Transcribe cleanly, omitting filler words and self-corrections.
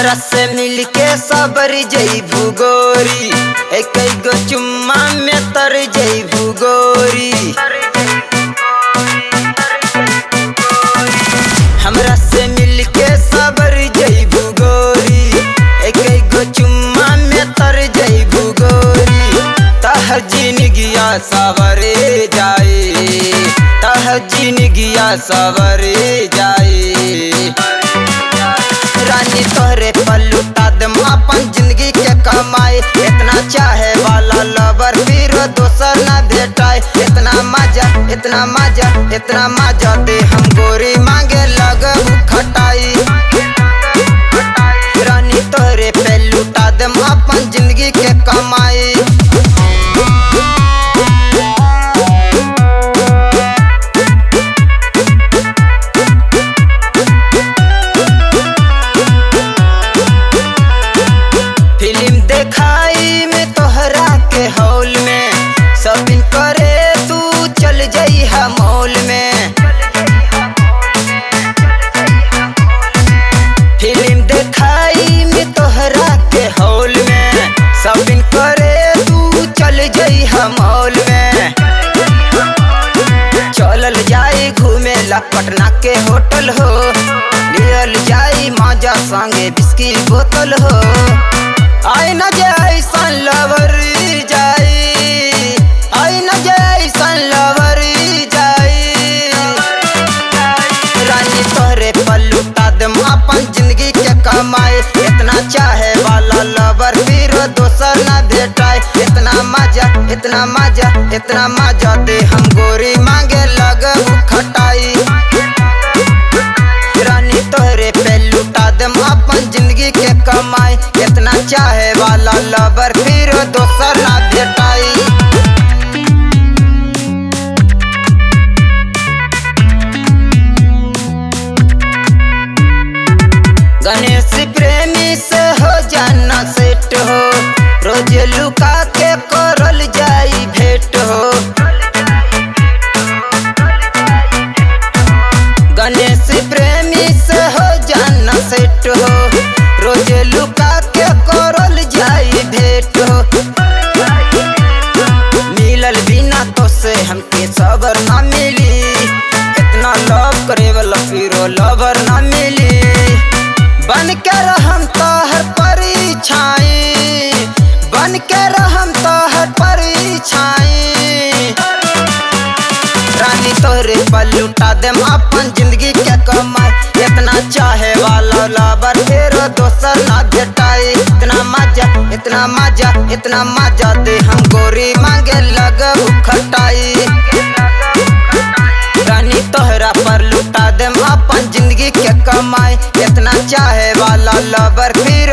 हमरा से मिलके सबर जइबू गोरी, एक गो चुम्मा में तर जइबू गोरी। हमरा से मिलके सबर जइबू गोरी, एक गो चुम्मा में तर जइबू गोरी। तह जिंदगिया सवरे जाए, तह जिंदगिया सवरे जाए। रानी तोहरे पर लुटा दम अपन जिंदगी के कमाई। इतना चाहे वाला लवर फिर दोसर ना भेटाए। इतना मजा इतना मजा इतना मजा दे हम गोरी मांगे लगहु खटाई। रानी तोहरे पे लुटा दम अपन जिंदगी के कमाई। फिल्म देखाई में तोहरा के हॉल में, शॉपिंग करे तू चल जइहा मॉल में। फिल्म देखाई में तोहरा के हॉल में, शॉपिंग करे तू चल जइहा मॉल में। चलल जाई घूमे ला पटना के होटल हो, लियल जाई माजा संगे बिस्की बोतल हो। आई न जैसन लवर जाई, आई न जैसन लवर जाई। रानी तोहरे पर लुटा दम अपन जिंदगी के कमाई। इतना चाहे वाला लवर फिर दोसर ना भेटाए। इतना मजा इतना मजा इतना मजा दे हम गोरी मांगे लगहु खटाई। रानी तोहरे पे लुटा दम अपन जिंदगी के कमाई। इतना चाहे वाला लवर फिर दोसर ना भेटाई। गणेश प्रेमी से हो जाना सेट हो, रोज लुका के करल जाई भेंट हो। गणेश प्रेमी से हो जाना सेट हो, रोज लुका के करल जाई भेंट हो। मिलल बिना तो से हमके सबर ना मिली, इतना लव करे वाला फिर लवर ना मिली। बन के रहम तोहर परीछाई, बन के रहम तोहर परीछाई। रानी तोहरे पर लुटा देम अपन जिंदगी के कमाई। इतना चाहे वाला लवर फिर दोसर ना भेटाई। इतना मजा इतना मजा इतना मजा दे हम गोरी मांगे लगहु खटाई। रानी तोहरा पर लुटा देम अपन जिंदगी के कमाई। इतना चाहे वाला लवर फिर